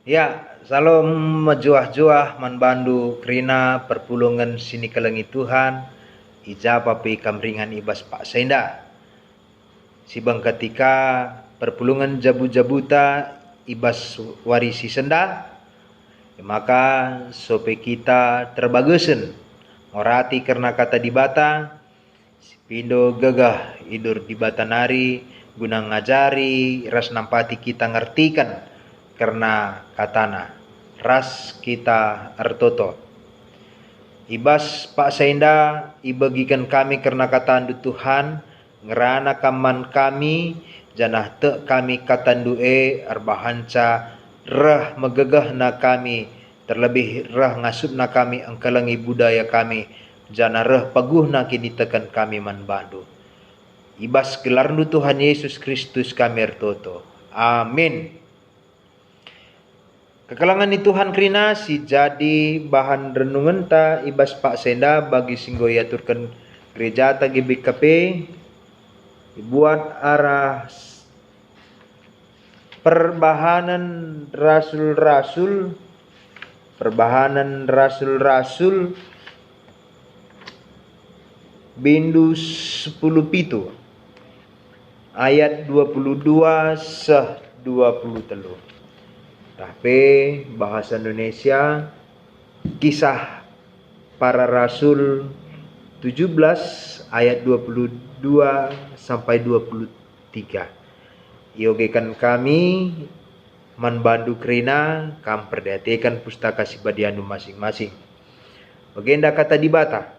Ya, salam mejuah-juah manbandu kerina perpulungan sini kelengi Tuhan. Ija papi kamringan ibas Pak Senda. Sibang ketika perpulungan jabu-jabuta ibas warisi senda. Maka sope kita terbagusen. Morati karena kata dibata. Pindo gagah idur dibata nari. Guna ngajari ras nampati kita ngertikan. Karena katana ras kita ertoto. Ibas Pak Senda ibagikan kami karena katandu Tuhan ngerana kaman kami janah te kami katandu arbahanca rah megegah na kami terlebih rah ngasup na kami angkalangi budaya kami janah rah paguh na kini tekan kami manbandu. Ibas gelarnu Tuhan Yesus Kristus kami ertoto. Amin. Kekalangan ni Tuhan kerina si jadi bahan renungan ta ibas Pak Senda bagi singgo yaturkan gereja ta GBKP dibuat arah perbahanan rasul-rasul bindu 10 pitu ayat 22 seh 23. Tapi bahasa Indonesia kisah para rasul 17 ayat 22 sampai 23. Iogekan kami manbandu kerina kam perhatikan pustaka sibadianu masing-masing. Bagenda kata dibata.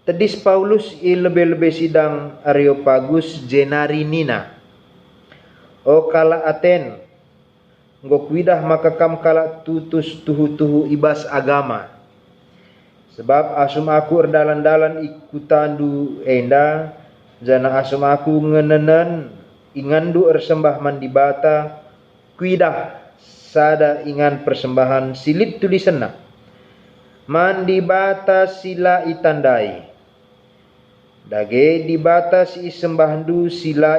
Tedis Paulus lebih-lebih sidang Areopagus jenari nina. O kala Aten ngok widah maka kam kala tutus tuhu-tuhu ibas agama. Sebab asum aku erdalan-dalan ikutandu enda jana asum aku ngenenen ingandu ersembah mandibata kuidah sada ingan persembahan silit tulisanna. Mandibata sila itandai. Dage dibatas isembahdu sila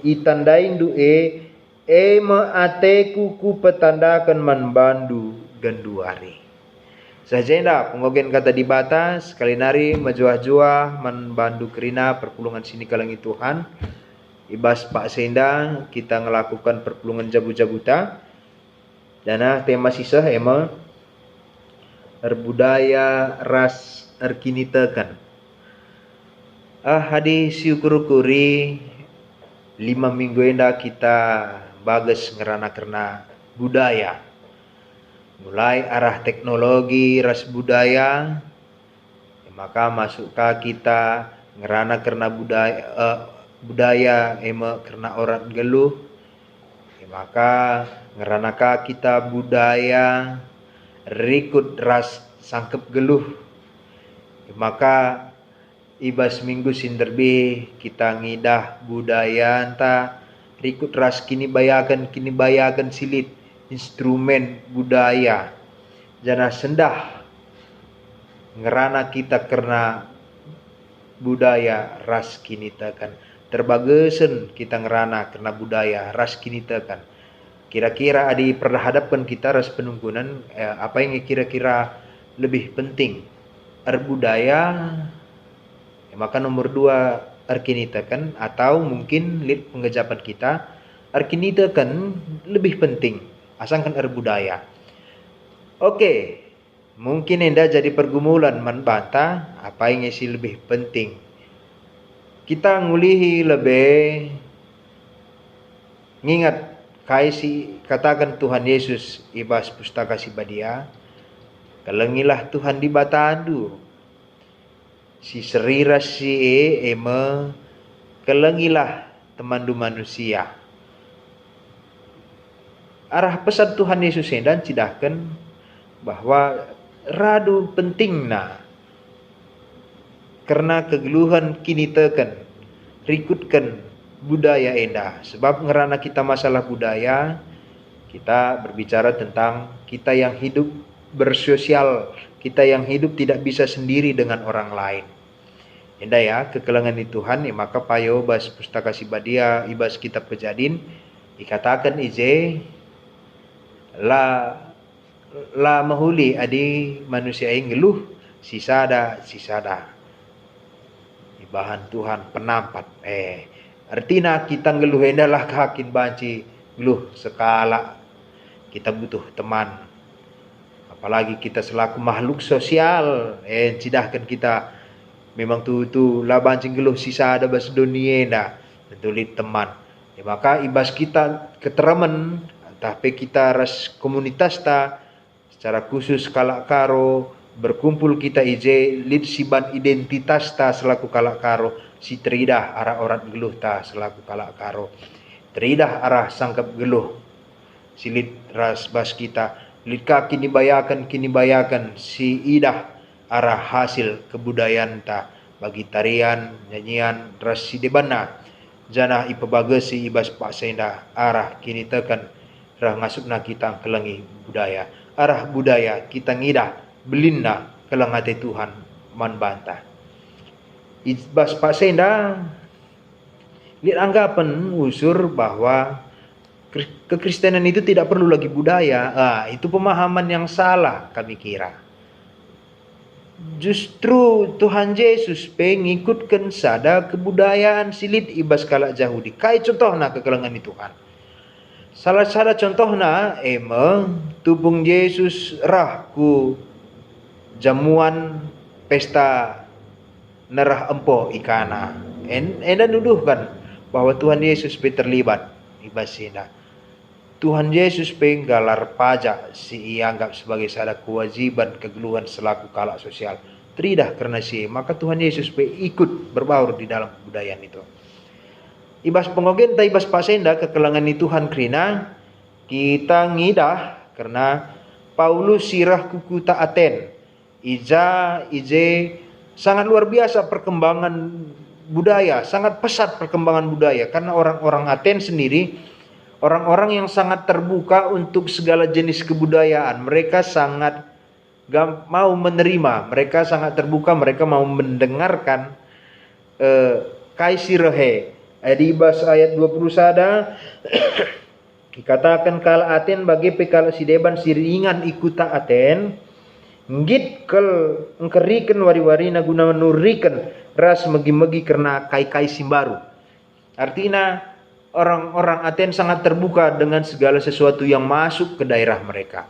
itandaindu me ateku ku petandakan manbandu ganduari. Sajenda pengogen kata dibatas sekali nari majuah-juah manbandu kerina perpulungan sini kalangi Tuhan. Ibas Pak Senda kita ngelakukan perpulungan jabu-jabuta. Dana tema sisa ema erbudaya ras erkinitekan. Hadi syukur-kuri 5 minggu enda kita bagus ngerana karena budaya. Mulai arah teknologi ras budaya, maka masuklah kita ngerana karena budaya karena orang geluh, maka ngeranaka kita budaya rikut ras sangkep geluh, maka ibas minggu sinderbi kita ngidah budaya anta rikut ras kini bayakan silit instrumen budaya jana sendah ngerana kita karena budaya ras kini tekan terbagesen kita ngerana karena budaya ras kini tekan. Kira-kira adi perhadapkan kita ras penunggunan apa yang kira-kira lebih penting budaya maka nomor 2 arkinitakan atau mungkin lid pengejapan kita arkinitakan lebih penting asangkan budaya. Oke, mungkin enda jadi pergumulan manbanta apa yang isi lebih penting. Kita ngulihi lebih ngingat kaisi katakan Tuhan Yesus ibas pustaka sibadia kelengilah Tuhan di batandu si serira si eme kelengilah temandu manusia. Arah pesan Tuhan Yesus dan cidahkan bahwa radu pentingna karena kegeluhan kini teken rikutkan budaya enda. Sebab ngerana kita masalah budaya, kita berbicara tentang kita yang hidup bersosial, kita yang hidup tidak bisa sendiri dengan orang lain. Enda ya, kekelangan di Tuhan, maka payo bas pustaka sibadia ibas kitab Kejadian dikatakan ije La la mahuli adi manusia yang ngeluh sisada bahan Tuhan penampat artinya kita ngeluh endalah kakin banci ngeluh sekala kita butuh teman, apalagi kita selaku makhluk sosial cidahkan kita memang tu lah banci ngeluh sisada bas dunia dah tentulit teman maka ibas kita keteraman tapi kita ras komunitas ta secara khusus kalak karo berkumpul kita ije lid siban identitas ta selaku kalak karo si teridah arah orang geluh ta selaku kalak karo teridah arah sangkap geluh silit ras bas kita lika kini bayakan si idah arah hasil kebudayaan ta bagi tarian nyanyian ras si debana janah ipebagesi ibas pak senda arah kini tekan rah ngasupna kita kelengi budaya arah budaya kita ngidah belinda kelengate Tuhan man bantah. Ibas Pak Senda lihat anggapan usur bahwa kekristenan itu tidak perlu lagi budaya. Itu pemahaman yang salah kami kira. Justru Tuhan Yesus pengikutkan sada kebudayaan silit ibas kalak Yahudi. Kai contohna kekelengan Tuhan. Salah contohna emang tubung Yesus rah ku jamuan pesta nerah empo ikana. Enda nuduhkan bahwa Tuhan Yesus terlibat ibasina. Tuhan Yesus penggalar pajak si ianggap sebagai sada kewajiban kegeluhan selaku kalak sosial. Teridah karena maka Tuhan Yesus ikut berbaur di dalam kebudayaan itu. Ibas pengogen ta ibas pasenda kekelangan ni Tuhan krina kita ngidah karena Paulus sirah kuku ta Aten. Ije sangat luar biasa perkembangan budaya, sangat pesat perkembangan budaya karena orang-orang Aten sendiri orang-orang yang sangat terbuka untuk segala jenis kebudayaan. Mereka sangat mau menerima, mereka sangat terbuka, mereka mau mendengarkan kaisirahe. Di bahasa ayat 20 sada dikatakan kala Aten bagi pekala si deban siringan ikuta Aten ngit kel engkerikan wari-wari na guna menurikan ras megi-megi karena kai-kai simbaru. Artinya orang-orang Aten sangat terbuka dengan segala sesuatu yang masuk ke daerah mereka.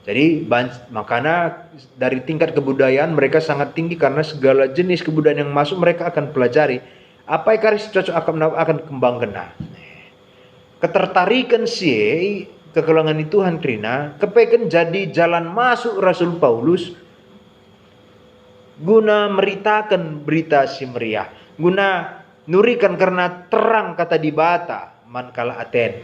Jadi makanya dari tingkat kebudayaan mereka sangat tinggi karena segala jenis kebudayaan yang masuk mereka akan pelajari. Apa yang karis cocok akan kembang kena. Ketertarikan si kekelangan Tuhan krina kepeken jadi jalan masuk Rasul Paulus guna meritakan berita si meriah, guna nurikan karena terang kata dibata mankala Aten.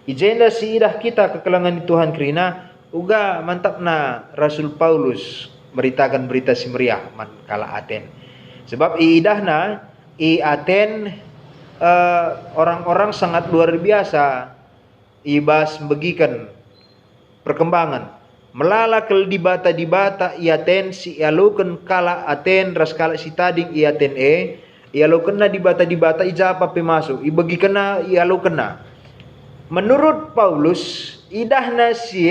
Ijenda si idah kita kekelangan Tuhan krina uga mantapna Rasul Paulus meritakan berita si meriah mankala Aten. Sebab idahna Aten orang-orang sangat luar biasa ibas begikan perkembangan melala kel dibata Aten si ialukan kala Aten ras kala si tading Aten ialukan na dibata ijapa pemasuk ibagikan na ialukan na menurut Paulus idahna si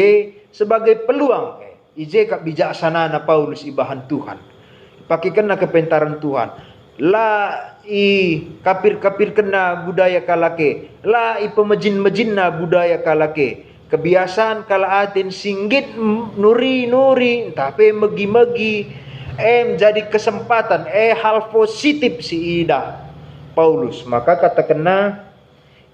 sebagai peluang ije kak bijaksana na Paulus ibahan Tuhan pakikan na kepentaran Tuhan la kapir kena budaya kalake la pemejin na budaya kalake kebiasaan kala Aten singgit nuri tapi megi jadi kesempatan hal positif si ida Paulus maka kata kena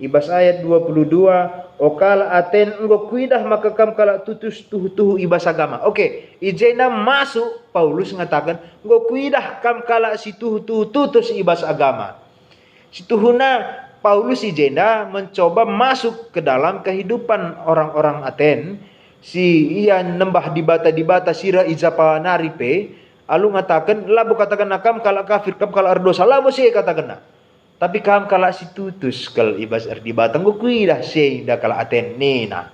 ibas ayat 22 kala Aten enggo kuidah maka kam kala tutus tuhu ibas agama. Oke, ijena masuk Paulus ngatakan enggo kuidah kam kala si tuhu tutus ibas agama. Situhuna Paulus ijena mencoba masuk ke dalam kehidupan orang-orang Aten. Si ia nembah dibata sira ijapa naripe alu ngatakan labu katakan nakam kala kafir kam kala ardosa labu sih katakan. Tapi kam kala si tutus kal ibas di batang gukui dah sei dah kala Aten nena.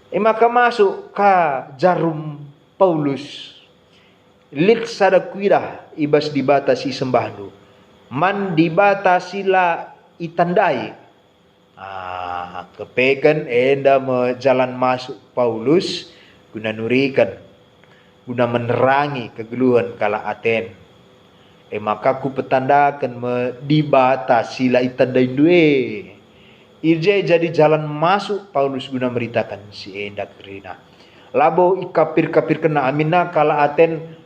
Maka masuk ka jarum Paulus. Lit sada kuidah ibas di bata si sembahdu. Man di bata sila itandai. Kepeken enda jalan masuk Paulus guna nurikan, guna menerangi kegeluhan kala Aten. Maka ku petandakan dibata sila itandai due. Irje jadi jalan masuk Paulus guna meritakan si enda kerina. Labo ikapir-kapir kena amina kala Aten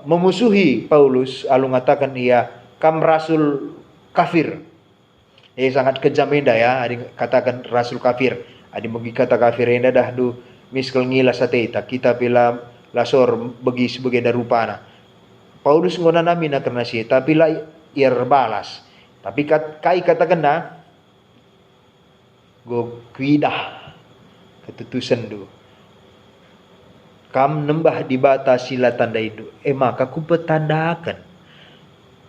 memusuhi Paulus, alu ngatakan ia kam rasul kafir. Sangat kejam enda ya, adi katakan rasul kafir. Adi megi kata kafir enda dah du miskel ngila sateta kita pila lasor bagi sebagai darupana. Paulus ngona namina karena sih, tapi lah ir balas. Tapi kai katakan na go kuidah ketutusan du. Kam nembah di bata sila tanda itu. Maka ku petandakan.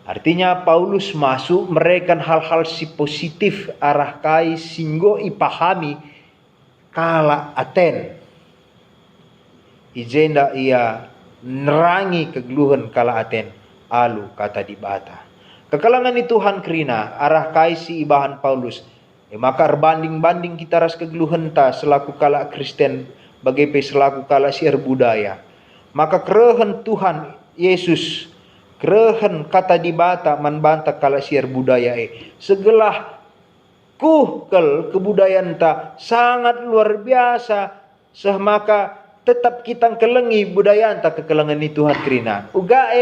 Artinya Paulus masuk mereka hal-hal si positif arah kai singgo ipahami kala Aten. Ijenda ia nerangi kegeluhan kala Aten alu kata di bata. Kekalangan itu Tuhan kerina arah kai si ibahan Paulus. Maka banding-banding kita ras kegeluhan ta selaku kala Kristen bagai selaku kala siar budaya. Maka kerehen Tuhan Yesus kerehen kata di bata manbanta kala siar budaya segelah kuhkel kebudayaan ta sangat luar biasa maka tetap kita kelengi budaya ta kekelengan itu Tuhan kerina uga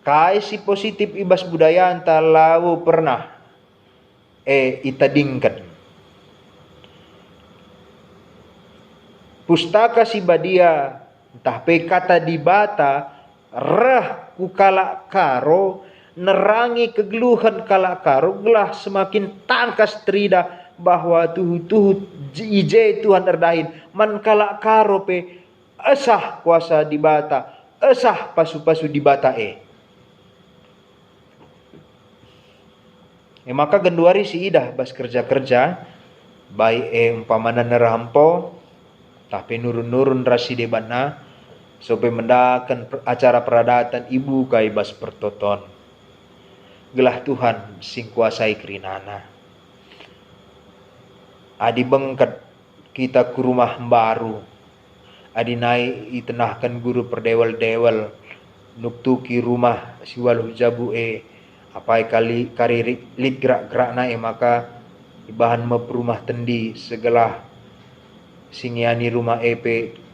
kai si positif ibas budaya ta lawu pernah itadingkan pustaka si badia entah pe kata di bata reh ku kala karo nerangi kegeluhan kala karo gelah semakin tangkas trida bahwa tuhu ije Tuhan erdahin man kala karo pe esah kuasa di bata esah pasu-pasu di bata maka genduari si idah bas kerja-kerja baik umpamana nerampo tapi nurun-nurun rasi debana sampai mendakan acara peradatan ibu kai bas pertoton. Gelah Tuhan sing kuasai kerinana. Adi bengket kita ke rumah baru. Adi naik itenahkan guru perdewel-dewel. Nuktuki rumah siwaluh jabu apai kali kari lit gerak-gerak naik maka ibahan meperumah tendi segelah singiani rumah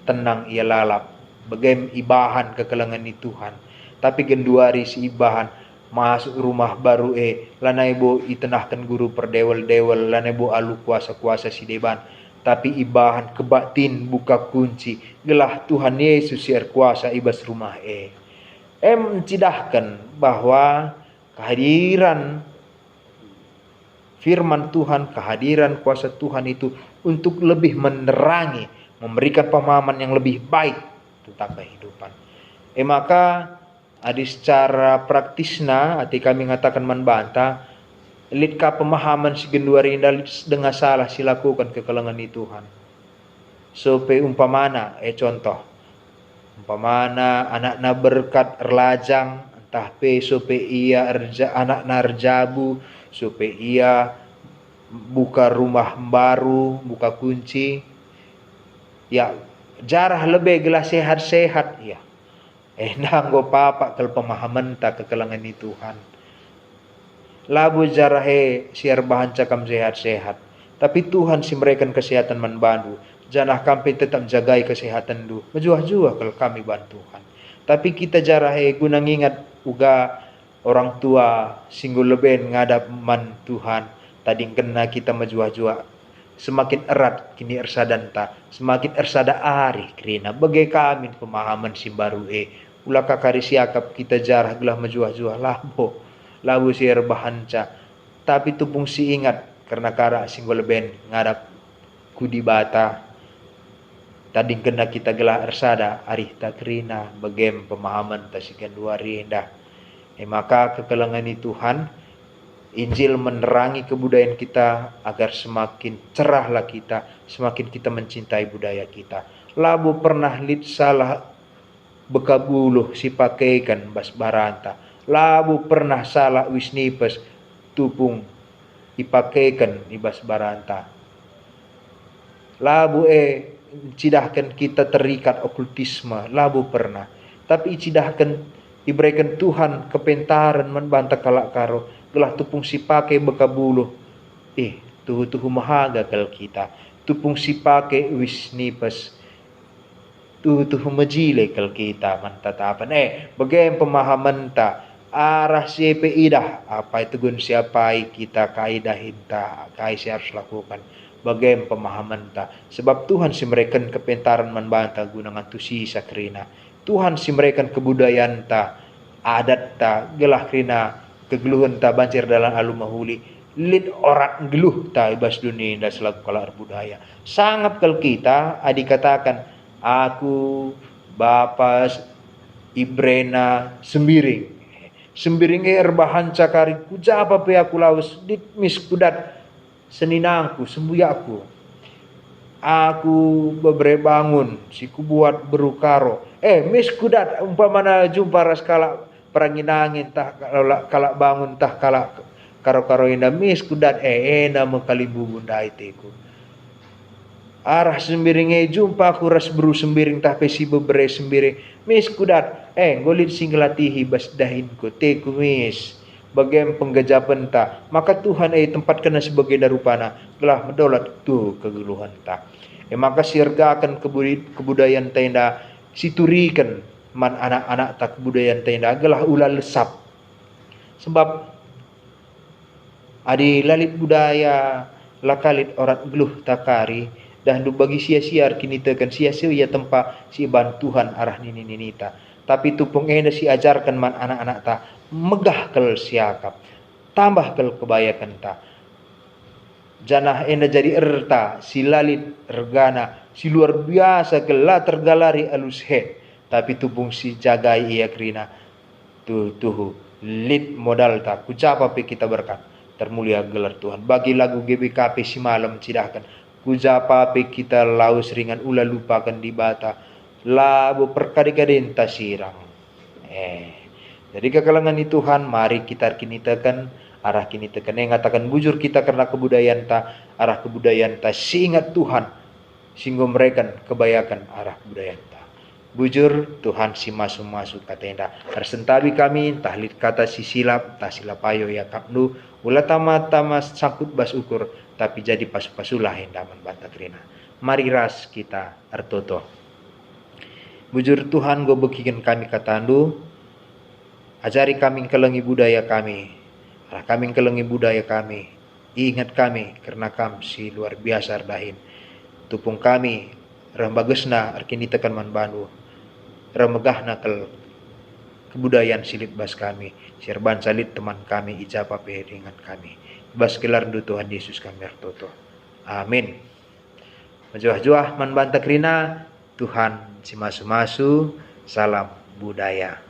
tenang ia lalap. Bagaim ibahan kekelangan ni Tuhan. Tapi genduari si ibahan masuk rumah baru lanai bo itenahkan guru perdewel-dewel lanai bo alu kuasa-kuasa si deban. Tapi ibahan kebatin buka kunci. Gelah Tuhan Yesus siar kuasa ibas rumah mencidahkan bahwa kehadiran firman Tuhan, kehadiran kuasa Tuhan itu untuk lebih menerangi, memberikan pemahaman yang lebih baik tentang kehidupan. Maka adi secara praktisna ati kami ngatakan manbanta litka pemahaman si genduari dengan salah silakukan kekelangan di Tuhan. Sope umpamana contoh umpamana anakna berkat erlajang entah pe sope ia anak narjabu sope ia buka rumah baru buka kunci ya jarah lebih gelas sehat-sehat ya. Nanggo papa kel pemahaman tak kekelangan ni Tuhan. Labu jarah siar bahan cakam sehat-sehat. Tapi Tuhan si mereka kesehatan manbandu. Janah kami tetap jagai kesehatan du. Menjuah-juah kalau kami bantuhan. Tapi kita jarah guna ngingat uga orang tua singgul lebih ngadap man Tuhan. Tadi kena kita menjuah-juah. Semakin erat kini ersadan ta, semakin ersada ari kerina bagai kami pemahaman si baru ulah kakari siakap kita jarah gelah menjuah-juah labu siar bahanca tapi tupung si ingat karena kara singgol ben ngadap kudi bata tadi kena kita gelah ersada ari ta kerina bagai pemahaman ta si kenduari indah maka kekelangan ni Tuhan Injil menerangi kebudayaan kita agar semakin cerahlah kita, semakin kita mencintai budaya kita. Labu pernah lit salah bekabuluh si pakaikan bas baranta. Labu pernah salah wisnipes tupung ipakaikan ibas baranta. Labu cidahkan kita terikat okultisme, labu pernah. Tapi cidahkan diberikan Tuhan kepentaran membantah kalak karo, gelah tupung si pakai bekabuluh. Tuhu mahaga kal kita. Tupung si pakai wis nipes. Tuhu majile kal kita mantatapan. Bagaimana pemahaman ta arah siapa idah apa itu gun siapa kita kaidahin ta kai si harus lakukan. Bagaimana pemahaman ta sebab Tuhan si mereka kepentaran membantah gunangan tu sisa kerina. Tuhan si mereka kebudayaan ta adat ta gelah kerina kegeluhan ta banjir dalam alumahuli lid orang geluh ta ibas dunia dan selaku kalar budaya. Sangat kal kita adik katakan aku bapak Ibrena sembiring erbahan cakari kujapa pe aku laus dit miskudat seninangku sembuyaku. Aku bebre bangun siku buat berukaro. Miskudat umpamana jumpa ras kala peranginangin tah kala bangun tah kala karo-karo indah miskudat ena mengkalibu bunda iteku. Arah sembiring jumpa aku ras beru sembiring tah pesi bebre sembiring miskudat golit singlatihi bas dahinku teku mis. Bagaimana penggajapan ta maka Tuhan tempat kena sebagai darupana gelah mendolat tu kegeluhan ta maka sirgakan kebudayaan tenda siturikan man anak-anak tak kebudayaan tenda gelah ulah lesap sebab adi lalit budaya lakalit orang geluh takari dan du bagi sia-sia kini tekan sia-sia ya tempat si bantuhan arah nini-ninita tapi tupung enda si ajarkan man anak-anak ta megah kel siakap tambah kel kebayakan ta janah enda jadi erta si lalit regana si luar biasa kela tergalari alus tapi tupung si jagai ia krina tuh lit modal ta kucapa pe kita berkat termulia gelar Tuhan bagi lagu GBKP si malam cidahkan kujapa pe kita laus ringan ula lupakan di bata labu perkadi-kadin tasirang jadi kekalangan itu Tuhan mari kita kini tekan arah kini tekan ngatakan bujur kita karena kebudayaan ta arah kebudayaan ta singat Tuhan singgo mereka kebayakan arah kebudayaan ta bujur Tuhan si masuk katenda arsentabi kami tahlit kata si silap ta silapayo ya kapnu ulah tama sangkut bas ukur tapi jadi pasu-pasulah hendaman bantakrina mari ras kita artoto bujur Tuhan go bekikan kami katandu ajari kami kelengi budaya kami ingat kami karena kami si luar biasa ardahin tupung kami rambagesna arkini tekan man Bandu ramegahna kel kebudayaan silip bas kami sirban salit teman kami ijapa peringat kami bas kelar du Tuhan Yesus kami artoto amin majuah-juah man bantakrina Tuhan si masu salam budaya.